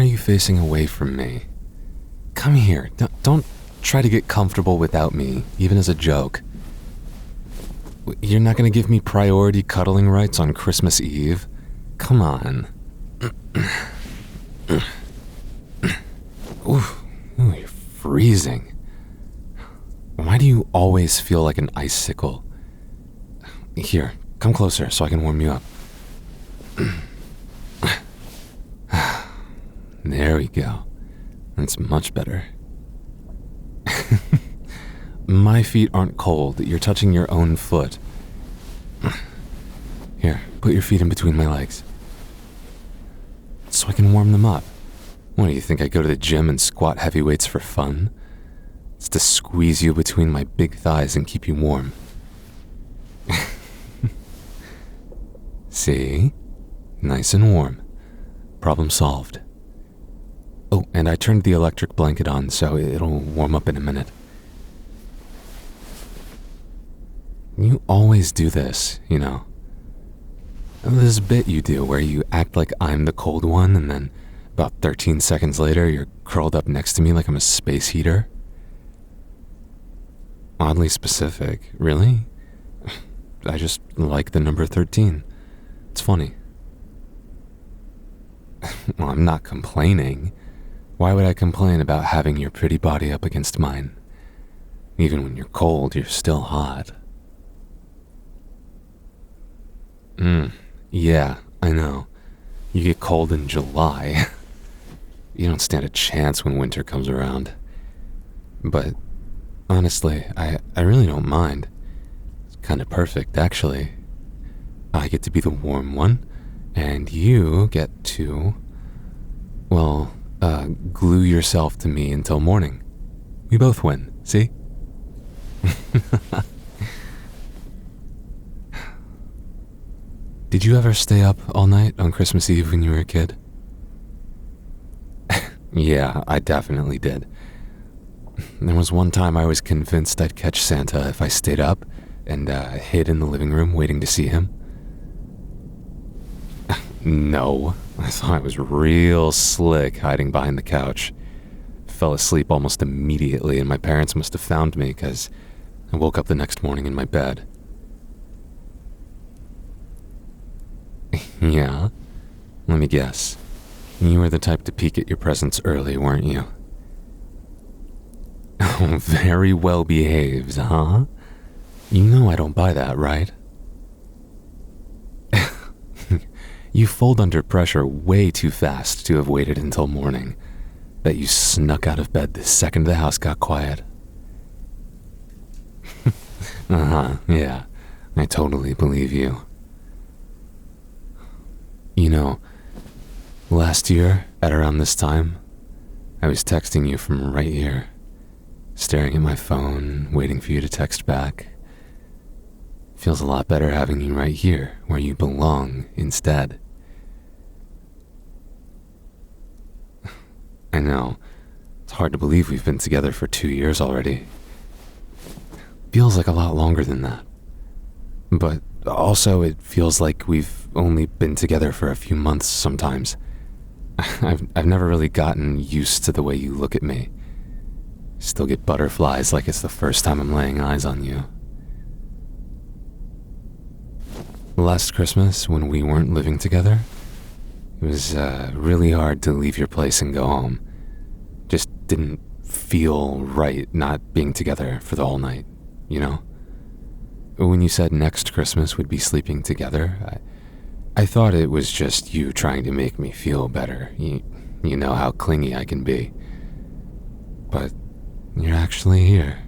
are you facing away from me? Come here. Don't try to get comfortable without me, even as a joke. You're not going to give me priority cuddling rights on Christmas Eve? Come on. Ooh, you're freezing. Why do you always feel like an icicle? Here, come closer so I can warm you up. There we go. That's much better. My feet aren't cold. You're touching your own foot. Here, put your feet in between my legs. So I can warm them up. What, do you think I go to the gym and squat heavy weights for fun? It's to squeeze you between my big thighs and keep you warm. See? Nice and warm. Problem solved. Oh, and I turned the electric blanket on, so it'll warm up in a minute. You always do this, you know. This bit you do where you act like I'm the cold one, and then about 13 seconds later, you're curled up next to me like I'm a space heater. Oddly specific, really? I just like the number 13. It's funny. Well, I'm not complaining. Why would I complain about having your pretty body up against mine? Even when you're cold, you're still hot. Yeah, I know. You get cold in July. You don't stand a chance when winter comes around. But honestly, I really don't mind. It's kind of perfect, actually. I get to be the warm one, and you get to, well, glue yourself to me until morning. We both win, see? Did you ever stay up all night on Christmas Eve when you were a kid? Yeah, I definitely did. There was one time I was convinced I'd catch Santa if I stayed up and hid in the living room waiting to see him. No, I thought I was real slick hiding behind the couch. Fell asleep almost immediately, and my parents must have found me because I woke up the next morning in my bed. Yeah? Let me guess. You were the type to peek at your presents early, weren't you? Oh, very well behaved, huh? You know I don't buy that, right? You fold under pressure way too fast to have waited until morning. Bet you snuck out of bed the second the house got quiet. Yeah, I totally believe you. You know, last year, at around this time, I was texting you from right here, staring at my phone, waiting for you to text back. Feels a lot better having you right here, where you belong, instead. I know, it's hard to believe we've been together for 2 years already. Feels like a lot longer than that. But also, it feels like we've only been together for a few months sometimes. I've never really gotten used to the way you look at me. Still get butterflies like it's the first time I'm laying eyes on you. Last Christmas, when we weren't living together, it was really hard to leave your place and go home. Just didn't feel right not being together for the whole night, you know? When you said next Christmas we'd be sleeping together, I thought it was just you trying to make me feel better. You know how clingy I can be. But you're actually here.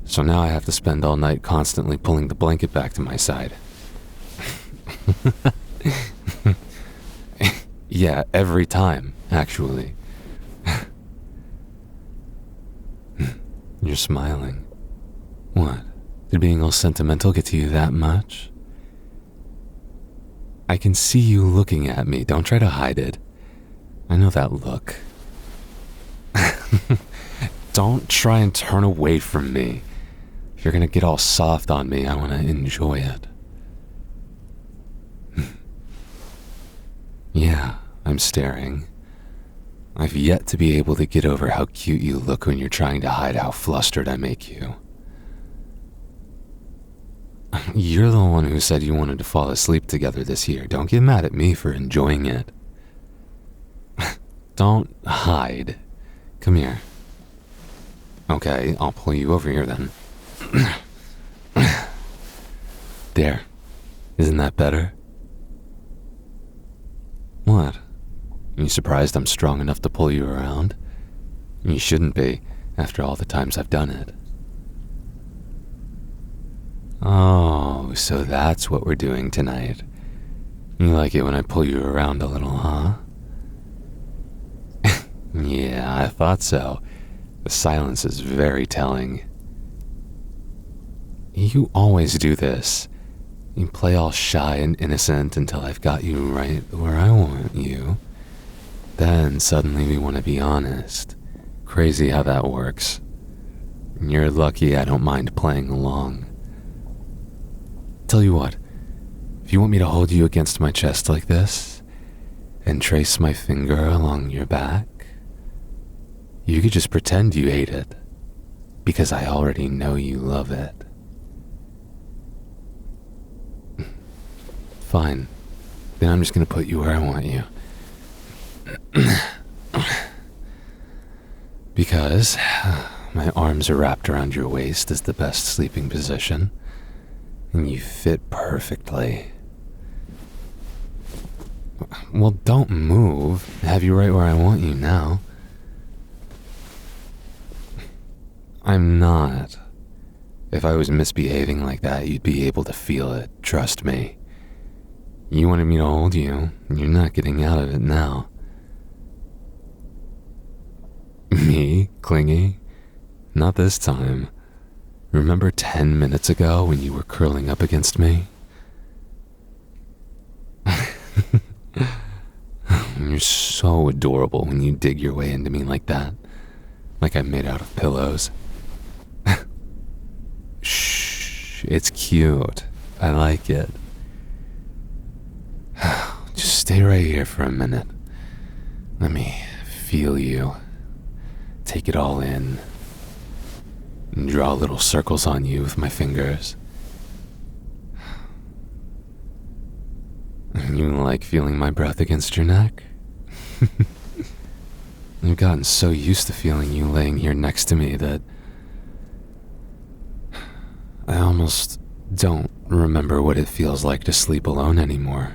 So now I have to spend all night constantly pulling the blanket back to my side. Yeah, every time, actually. You're smiling. What? Did being all sentimental get to you that much? I can see you looking at me. Don't try to hide it. I know that look. Don't try and turn away from me. If you're gonna get all soft on me, I want to enjoy it. Yeah, I'm staring. I've yet to be able to get over how cute you look when you're trying to hide how flustered I make you. You're the one who said you wanted to fall asleep together this year. Don't get mad at me for enjoying it. Don't hide. Come here. Okay, I'll pull you over here then. There. Isn't that better? What? You surprised I'm strong enough to pull you around? You shouldn't be, after all the times I've done it. Oh, so that's what we're doing tonight. You like it when I pull you around a little, huh? Yeah, I thought so. The silence is very telling. You always do this. You play all shy and innocent until I've got you right where I want you. Then suddenly we want to be honest. Crazy how that works. You're lucky I don't mind playing along. Tell you what, if you want me to hold you against my chest like this, and trace my finger along your back, you could just pretend you hate it, because I already know you love it. Fine, then I'm just gonna put you where I want you. Because my arms are wrapped around your waist is the best sleeping position, and you fit perfectly. Well, don't move. I have you right where I want you now. I'm not. If I was misbehaving like that, you'd be able to feel it, trust me. You wanted me to hold you, and you're not getting out of it now. Me? Clingy? Not this time. Remember 10 minutes ago when you were curling up against me? You're so adorable when you dig your way into me like that. Like I'm made out of pillows. Shh, it's cute. I like it. Just stay right here for a minute. Let me feel you. Take it all in. And draw little circles on you with my fingers. You like feeling my breath against your neck? I've gotten so used to feeling you laying here next to me that I almost don't remember what it feels like to sleep alone anymore.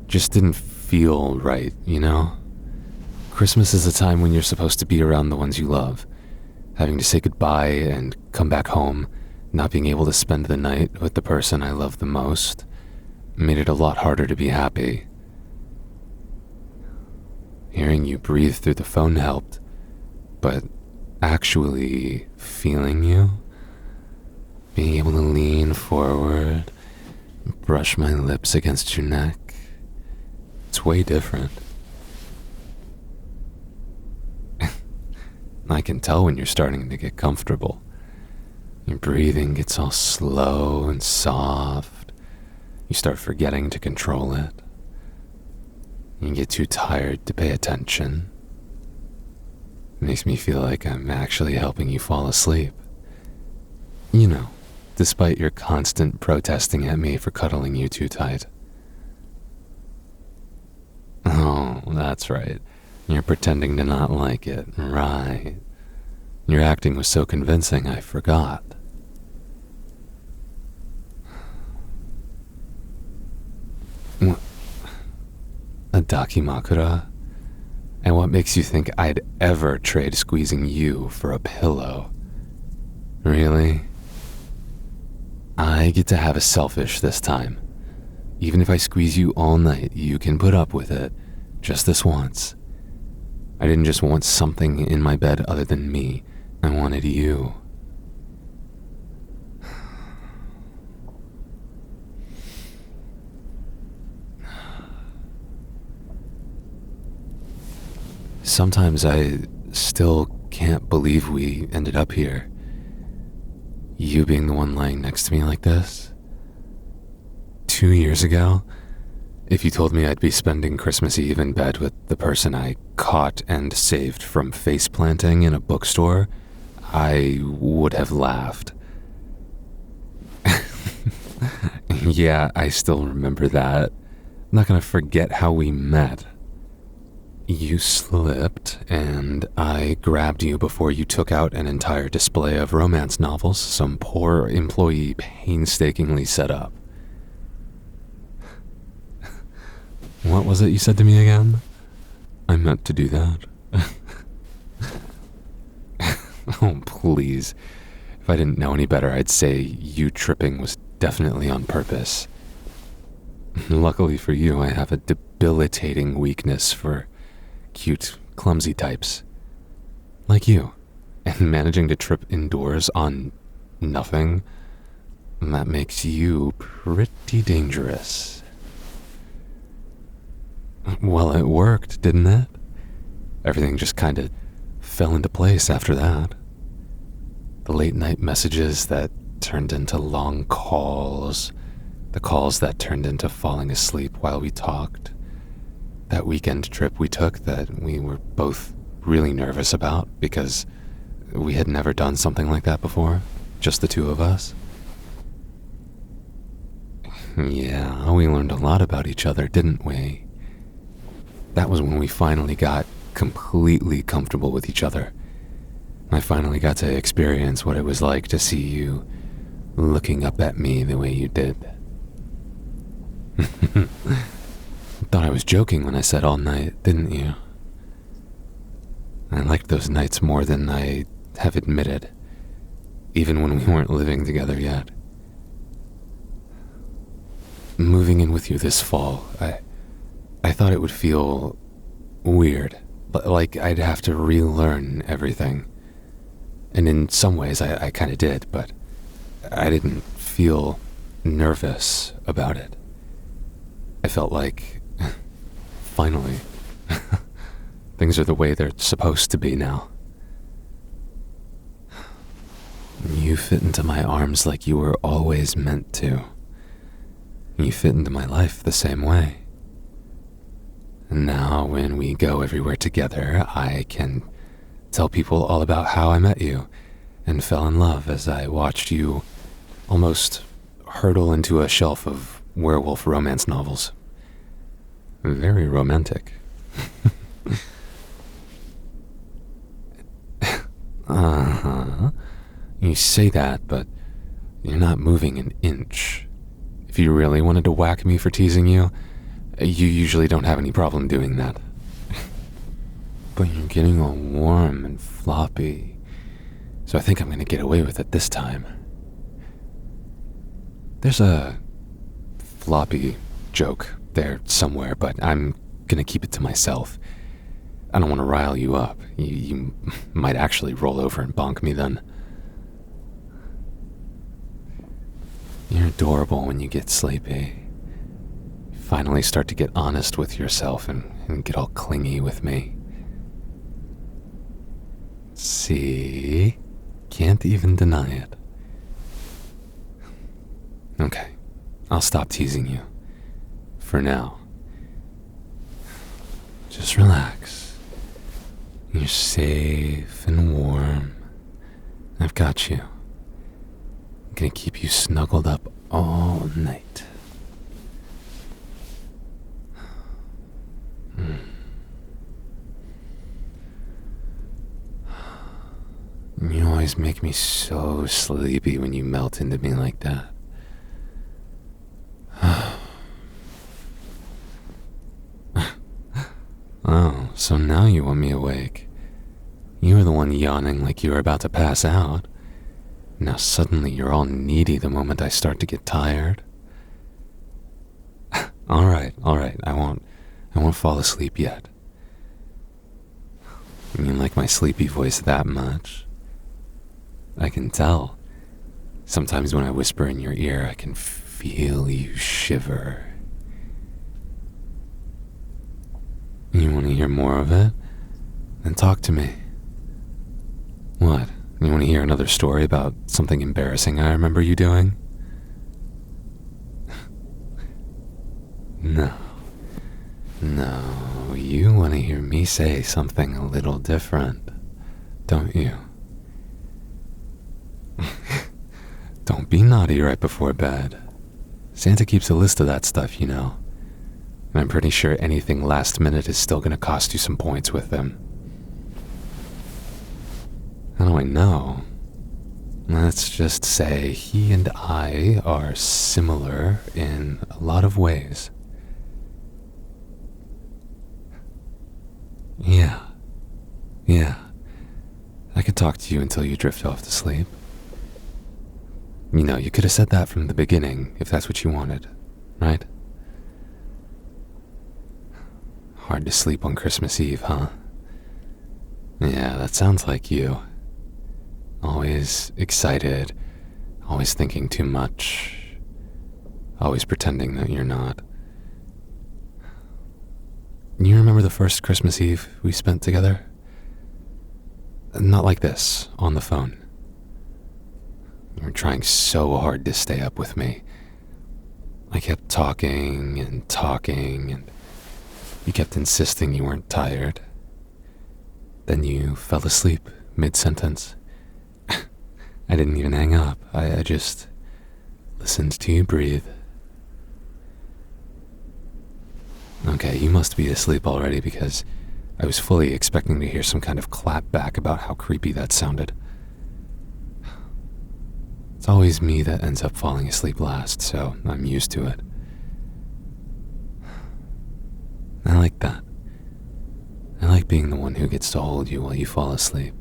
Just didn't feel right, you know? Christmas is a time when you're supposed to be around the ones you love. Having to say goodbye and come back home, not being able to spend the night with the person I love the most, made it a lot harder to be happy. Hearing you breathe through the phone helped, but actually feeling you, being able to lean forward, brush my lips against your neck, it's way different. I can tell when you're starting to get comfortable. Your breathing gets all slow and soft. You start forgetting to control it. You get too tired to pay attention. It makes me feel like I'm actually helping you fall asleep. You know, despite your constant protesting at me for cuddling you too tight. Oh, that's right. You're pretending to not like it, right? Your acting was so convincing, I forgot. What? A dakimakura? And what makes you think I'd ever trade squeezing you for a pillow? Really? I get to have a selfish this time. Even if I squeeze you all night, you can put up with it, just this once. I didn't just want something in my bed other than me. I wanted you. Sometimes I still can't believe we ended up here. You being the one lying next to me like this. 2 years ago, If you told me I'd be spending Christmas Eve in bed with the person I caught and saved from face planting in a bookstore, I would have laughed. Yeah, I still remember that. I'm not gonna forget how we met. You slipped, and I grabbed you before you took out an entire display of romance novels some poor employee painstakingly set up. What was it you said to me again? I meant to do that. Oh, please. If I didn't know any better, I'd say you tripping was definitely on purpose. Luckily for you, I have a debilitating weakness for cute, clumsy types. Like you. And managing to trip indoors on nothing, that makes you pretty dangerous. Well, it worked, didn't it? Everything just kind of fell into place after that. The late night messages that turned into long calls, the calls that turned into falling asleep while we talked, that weekend trip we took that we were both really nervous about because we had never done something like that before, just the two of us. Yeah, we learned a lot about each other, didn't we? That was when we finally got completely comfortable with each other. I finally got to experience what it was like to see you looking up at me the way you did. Thought I was joking when I said all night, didn't you? I liked those nights more than I have admitted, even when we weren't living together yet. Moving in with you this fall, I thought it would feel weird, like I'd have to relearn everything. And in some ways I kind of did, but I didn't feel nervous about it. I felt like, finally, things are the way they're supposed to be now. You fit into my arms like you were always meant to. You fit into my life the same way. And now when we go everywhere together, I can tell people all about how I met you and fell in love as I watched you almost hurtle into a shelf of werewolf romance novels. Very romantic. Uh-huh. You say that, but you're not moving an inch. If you really wanted to whack me for teasing you, you usually don't have any problem doing that. But you're getting all warm and floppy, so I think I'm gonna get away with it this time. There's a floppy joke there somewhere, but I'm gonna keep it to myself. I don't want to rile you up. You might actually roll over and bonk me then. You're adorable when you get sleepy. You finally start to get honest with yourself and get all clingy with me. See? Can't even deny it. Okay, I'll stop teasing you. For now. Just relax. You're safe and warm. I've got you. I'm gonna keep you snuggled up all night. You always make me so sleepy when you melt into me like that. Oh, so now you want me awake. You were the one yawning like you were about to pass out. Now suddenly you're all needy the moment I start to get tired. All right, I won't fall asleep yet. You like my sleepy voice that much? I can tell. Sometimes when I whisper in your ear, I can feel you shiver. You want to hear more of it? Then talk to me. What? You want to hear another story about something embarrassing I remember you doing? No. No, you want to hear me say something a little different, don't you? Don't be naughty right before bed. Santa keeps a list of that stuff, you know. And I'm pretty sure anything last minute is still gonna cost you some points with him. How do I know? Let's just say he and I are similar in a lot of ways. Yeah. I could talk to you until you drift off to sleep. You know, you could have said that from the beginning if that's what you wanted, right? Hard to sleep on Christmas Eve, huh? Yeah, that sounds like you. Always excited, always thinking too much, always pretending that you're not. You remember the first Christmas Eve we spent together? Not like this, on the phone. You were trying so hard to stay up with me. I kept talking, and you kept insisting you weren't tired. Then you fell asleep mid-sentence. I didn't even hang up. I just listened to you breathe. Okay, you must be asleep already because I was fully expecting to hear some kind of clap back about how creepy that sounded. It's always me that ends up falling asleep last, so I'm used to it. I like that. I like being the one who gets to hold you while you fall asleep.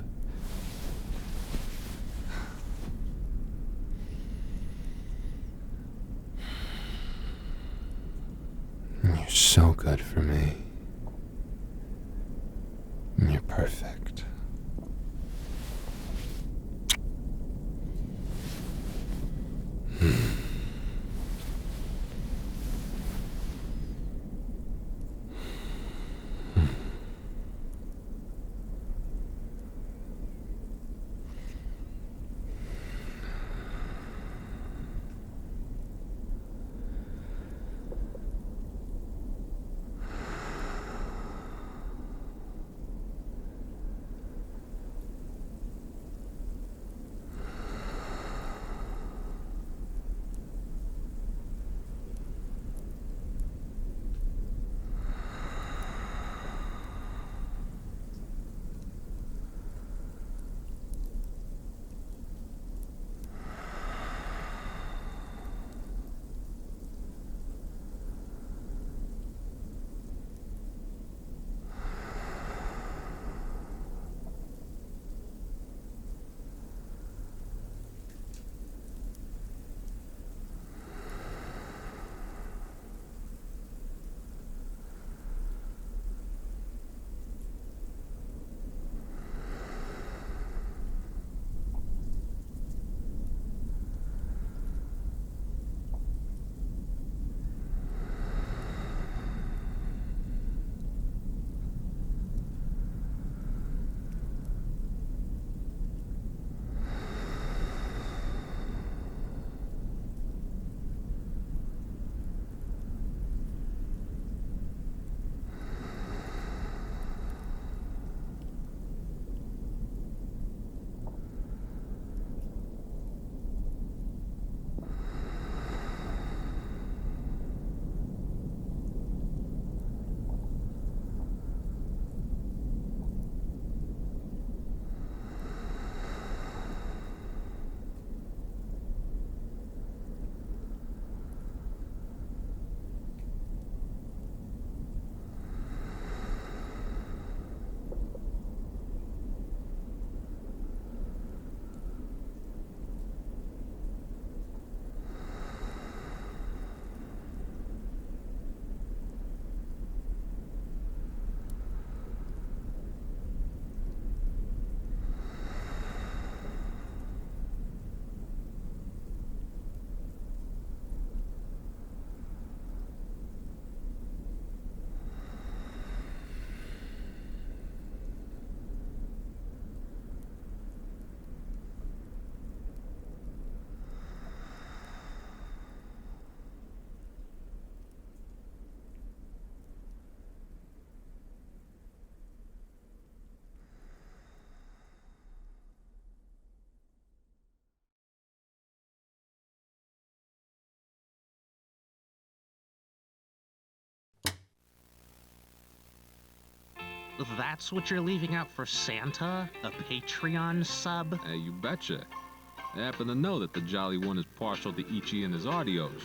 You're so good for me. You're perfect. That's what you're leaving out for Santa? A Patreon sub? Hey, you betcha. I happen to know that the Jolly One is partial to Ichi and his audios.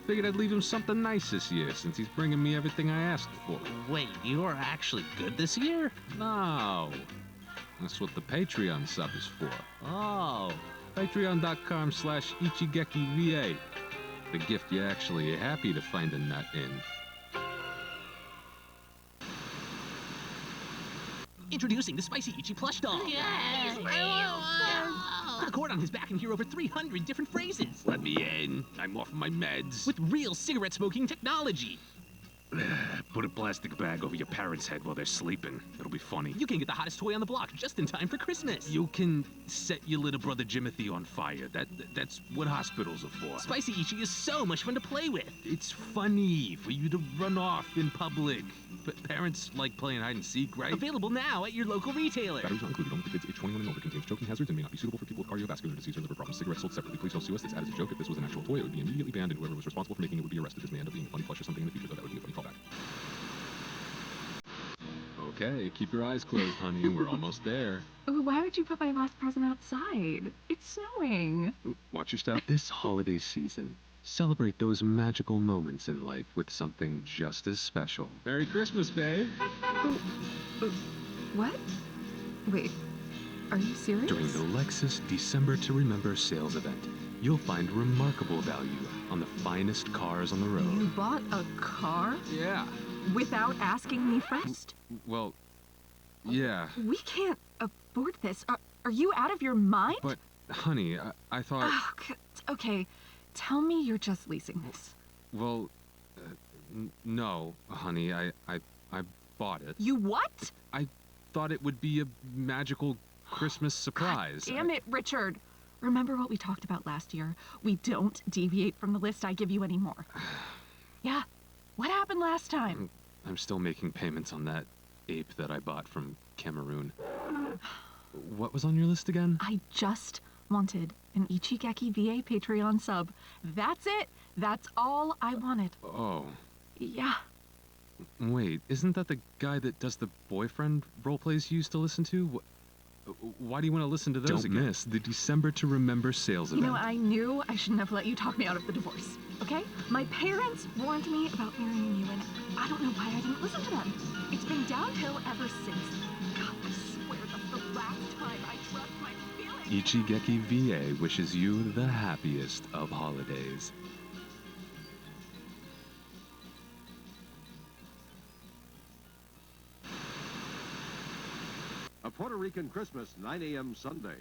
Figured I'd leave him something nice this year, since he's bringing me everything I asked for. Wait, you are actually good this year? No. That's what the Patreon sub is for. Oh. Patreon.com/IchiGekiVA. The gift you're actually happy to find a nut in. Introducing the Spicy Ichi plush doll. Yes! Put a cord on his back and hear over 300 different phrases. Let me in. I'm off my meds. With real cigarette smoking technology. Put a plastic bag over your parents' head while they're sleeping. It'll be funny. You can get the hottest toy on the block just in time for Christmas. You can set your little brother Jimothy on fire. That's what hospitals are for. Spicy Ichi is so much fun to play with. It's funny for you to run off in public. But parents like playing hide and seek, right? Available now at your local retailer. Batteries not included. Only for kids age 21 and older. Contains choking hazards and may not be suitable for people with cardiovascular disease or liver problems. Cigarettes sold separately. Please don't sue us. This ad is a joke. If this was an actual toy, it would be immediately banned, and whoever was responsible for making it would be arrested. This may end up being a funny plush or something in the future, though that would be a funny callback. Okay, keep your eyes closed, honey. We're almost there. Why would you put my last present outside? It's snowing. Watch your step. This holiday season, celebrate those magical moments in life with something just as special. Merry Christmas, babe! What? Wait, are you serious? During the Lexus December to Remember sales event, you'll find remarkable value on the finest cars on the road. You bought a car? Yeah. Without asking me first? Well, yeah. We can't afford this. Are you out of your mind? But, honey, I thought... Oh, okay, tell me you're just leasing this. Well, no, honey, I bought it. You what? I thought it would be a magical Christmas surprise. God damn it, Richard. Remember what we talked about last year? We don't deviate from the list I give you anymore. Yeah, what happened last time? I'm still making payments on that ape that I bought from Cameroon. What was on your list again? I just wanted an IchiGekiVA Patreon sub. That's it. That's all I wanted. Oh. Yeah. Wait, isn't that the guy that does the boyfriend roleplays you used to listen to? Why do you want to listen to those again? Don't miss the December to Remember sales event. You know, I knew I shouldn't have let you talk me out of the divorce, okay? My parents warned me about marrying you, and I don't know why I didn't listen to them. It's been downhill ever since. God, I swear that's the last time I trust my feelings. IchiGekiVA wishes you the happiest of holidays. A Puerto Rican Christmas, 9 a.m. Sunday.